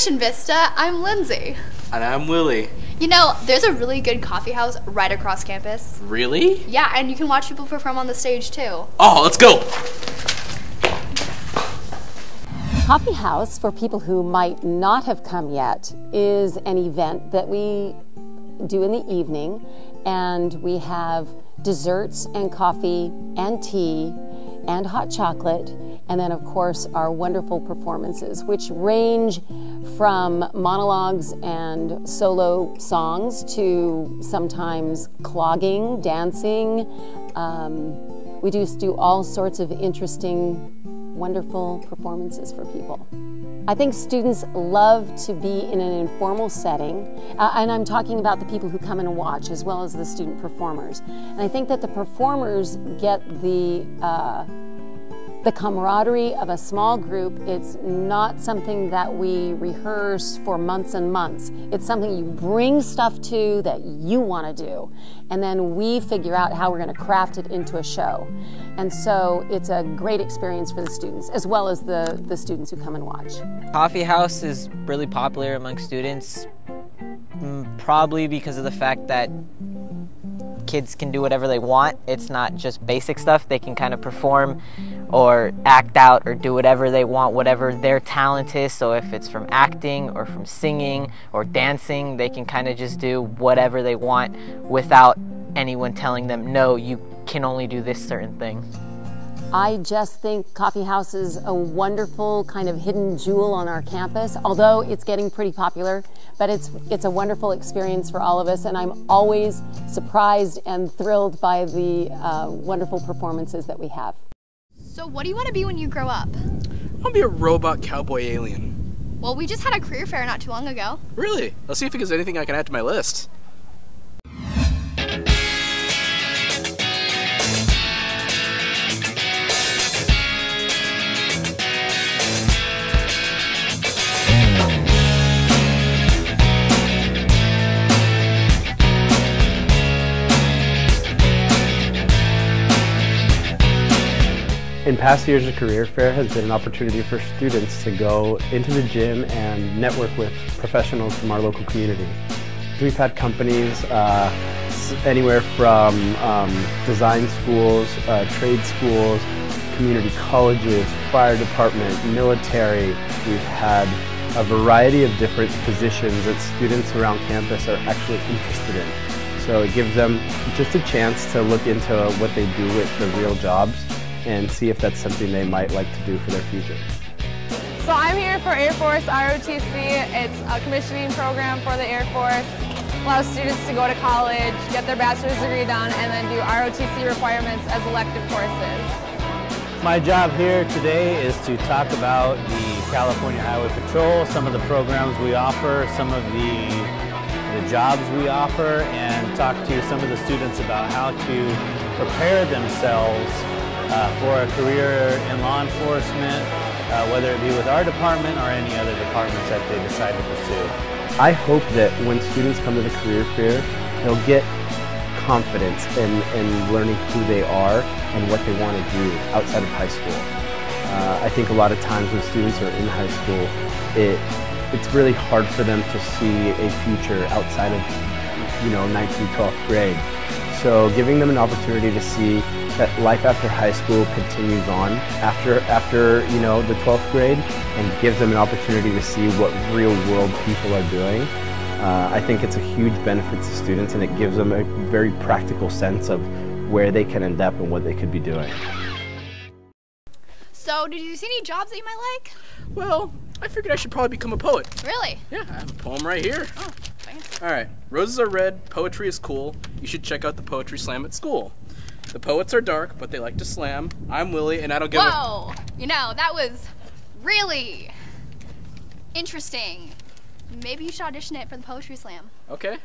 Mission Vista, I'm Lindsay. And I'm Willie. You know, there's a really good coffee house right across campus. Really? Yeah, and you can watch people perform on the stage too. Oh, let's go! Coffee House, for people who might not have come yet, is an event that we do in the evening, and we have desserts and coffee and tea and hot chocolate, and then of course our wonderful performances, which range from monologues and solo songs to sometimes clogging, dancing. We just do all sorts of interesting, wonderful performances for people. I think students love to be in an informal setting, and I'm talking about the people who come in and watch as well as the student performers. And I think that the performers get the camaraderie of a small group. It's not something that we rehearse for months and months. It's something you bring stuff to that you want to do, and then we figure out how we're going to craft it into a show. And so it's a great experience for the students as well as the students who come and watch. Coffee House is really popular among students, probably because of the fact that kids can do whatever they want. It's not just basic stuff. They can kind of perform or act out or do whatever they want, whatever their talent is. So if it's from acting or from singing or dancing, they can kind of just do whatever they want without anyone telling them, no, you can only do this certain thing. I just think Coffee House is a wonderful kind of hidden jewel on our campus, although it's getting pretty popular, but it's a wonderful experience for all of us, and I'm always surprised and thrilled by the wonderful performances that we have. So what do you want to be when you grow up? I want to be a robot cowboy alien. Well, we just had a career fair not too long ago. Really? Let's see if there's anything I can add to my list. In past years, the career fair has been an opportunity for students to go into the gym and network with professionals from our local community. We've had companies anywhere from design schools, trade schools, community colleges, fire department, military. We've had a variety of different positions that students around campus are actually interested in. So it gives them just a chance to look into what they do with the real jobs and see if that's something they might like to do for their future. So I'm here for Air Force ROTC. It's a commissioning program for the Air Force. Allows students to go to college, get their bachelor's degree done, and then do ROTC requirements as elective courses. My job here today is to talk about the California Highway Patrol, some of the programs we offer, some of the jobs we offer, and talk to some of the students about how to prepare themselves for a career in law enforcement, whether it be with our department or any other departments that they decide to pursue. I hope that when students come to the career fair, they'll get confidence in learning who they are and what they want to do outside of high school. I think a lot of times when students are in high school, it's really hard for them to see a future outside of 9th through 12th grade. So giving them an opportunity to see that life after high school continues on after the 12th grade, and gives them an opportunity to see what real world people are doing. I think it's a huge benefit to students, and it gives them a very practical sense of where they can end up and what they could be doing. So did you see any jobs that you might like? Well, I figured I should probably become a poet. Really? Yeah, I have a poem right here. Oh, thanks. Alright, roses are red, poetry is cool. You should check out the poetry slam at school. The poets are dark, but they like to slam. I'm Willie, and I don't give a... Whoa! You know, that was really interesting. Maybe you should audition it for the poetry slam. Okay.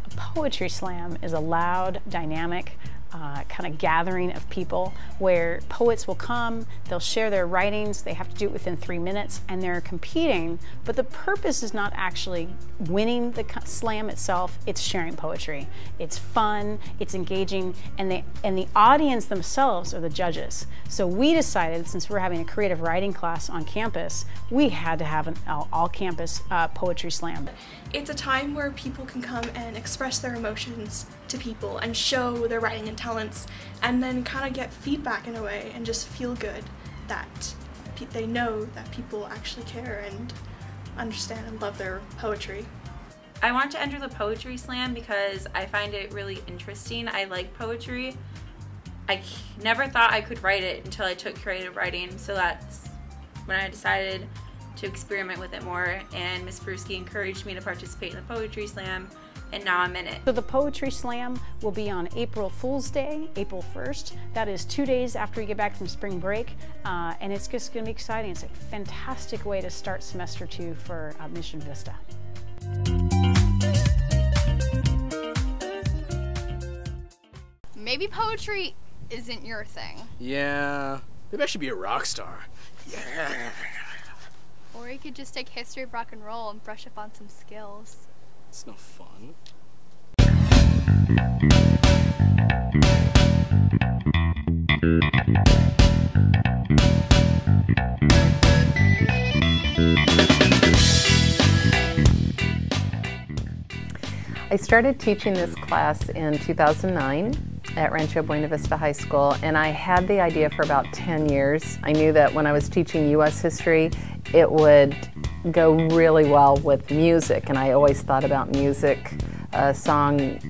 A poetry slam is a loud, dynamic kind of gathering of people where poets will come, they'll share their writings, they have to do it within 3 minutes, and they're competing, but the purpose is not actually winning the slam itself, it's sharing poetry. It's fun, it's engaging, and the audience themselves are the judges. So we decided, since we're having a creative writing class on campus, we had to have an all-campus poetry slam. It's a time where people can come and express their emotions to people and show their writing and talents, and then kind of get feedback in a way and just feel good that they know that people actually care and understand and love their poetry. I want to enter the poetry slam because I find it really interesting. I like poetry. I never thought I could write it until I took creative writing, so that's when I decided to experiment with it more, and Ms. Peruski encouraged me to participate in the poetry slam, and now I'm in it. So the poetry slam will be on April Fool's Day, April 1st. That is 2 days after you get back from spring break, and it's just going to be exciting. It's a fantastic way to start semester 2 for Mission Vista. Maybe poetry isn't your thing. Yeah, maybe I should be a rock star. Yeah. Or you could just take history of rock and roll and brush up on some skills. It's no fun. I started teaching this class in 2009 at Rancho Buena Vista High School, and I had the idea for about 10 years. I knew that when I was teaching U.S. history, it would go really well with music, and I always thought about music, song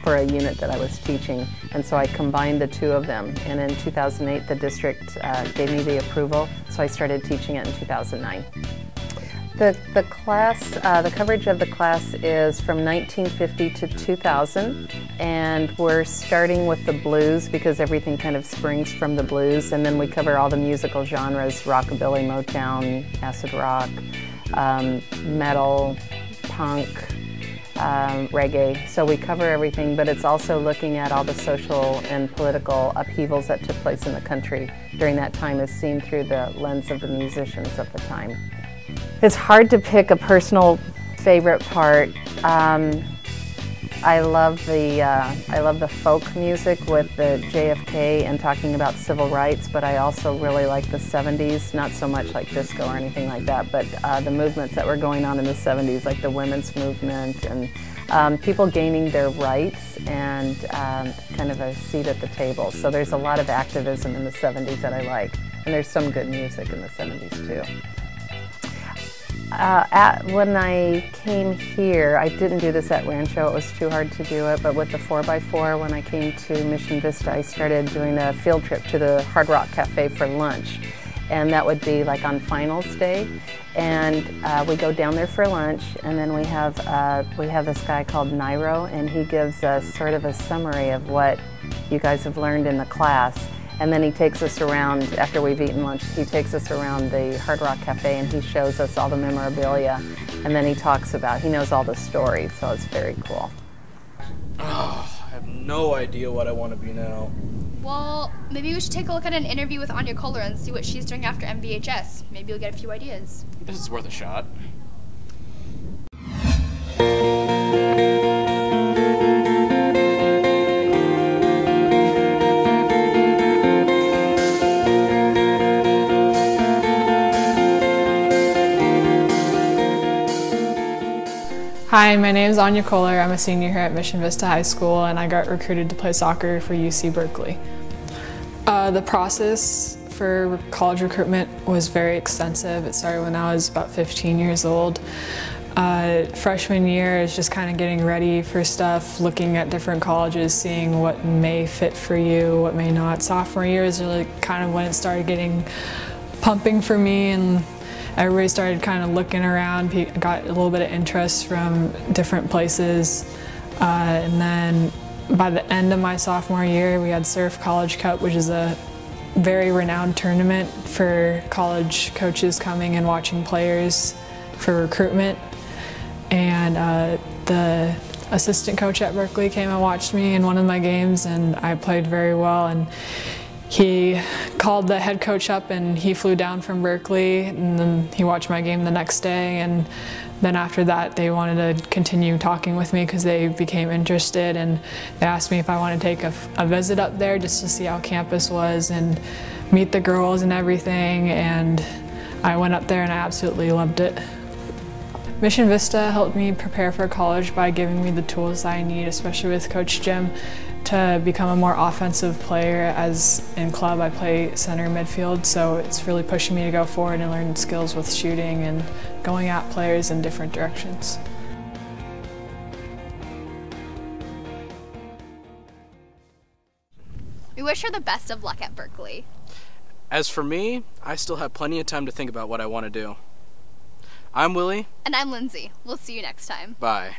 for a unit that I was teaching, and so I combined the two of them. And in 2008, the district gave me the approval, so I started teaching it in 2009. The class, the coverage of the class is from 1950 to 2000, and we're starting with the blues because everything kind of springs from the blues, and then we cover all the musical genres: rockabilly, Motown, acid rock, metal, punk, reggae. So we cover everything, but it's also looking at all the social and political upheavals that took place in the country during that time as seen through the lens of the musicians of the time. It's hard to pick a personal favorite part. I love the folk music with the JFK and talking about civil rights, but I also really like the 70s, not so much like disco or anything like that, but the movements that were going on in the 70s, like the women's movement and people gaining their rights and kind of a seat at the table. So there's a lot of activism in the 70s that I like, and there's some good music in the 70s too. When I came here, I didn't do this at Rancho, it was too hard to do it, but with the 4x4, when I came to Mission Vista, I started doing a field trip to the Hard Rock Cafe for lunch. And that would be like on finals day. And we go down there for lunch, and then we have this guy called Nairo, and he gives us sort of a summary of what you guys have learned in the class. And then he takes us around, after we've eaten lunch, he takes us around the Hard Rock Cafe and he shows us all the memorabilia. And then he knows all the stories, so it's very cool. Oh, I have no idea what I want to be now. Well, maybe we should take a look at an interview with Anja Koehler and see what she's doing after MVHS. Maybe you'll get a few ideas. This is worth a shot. Hi, my name is Anja Koehler. I'm a senior here at Mission Vista High School, and I got recruited to play soccer for UC Berkeley. The process for college recruitment was very extensive. It started when I was about 15 years old. Freshman year is just kind of getting ready for stuff, looking at different colleges, seeing what may fit for you, what may not. Sophomore year is really kind of when it started getting pumping for me, and everybody started kind of looking around, got a little bit of interest from different places. And then by the end of my sophomore year, we had Surf College Cup, which is a very renowned tournament for college coaches coming and watching players for recruitment. And the assistant coach at Berkeley came and watched me in one of my games, and I played very well. And he called the head coach up, and he flew down from Berkeley, and then he watched my game the next day. And then after that, they wanted to continue talking with me because they became interested, and they asked me if I wanted to take a visit up there just to see how campus was and meet the girls and everything. And I went up there and I absolutely loved it. Mission Vista helped me prepare for college by giving me the tools I need, especially with Coach Jim, to become a more offensive player. As in club I play center midfield, so it's really pushing me to go forward and learn skills with shooting and going at players in different directions. We wish her the best of luck at Berkeley. As for me, I still have plenty of time to think about what I want to do. I'm Willie. And I'm Lindsay. We'll see you next time. Bye.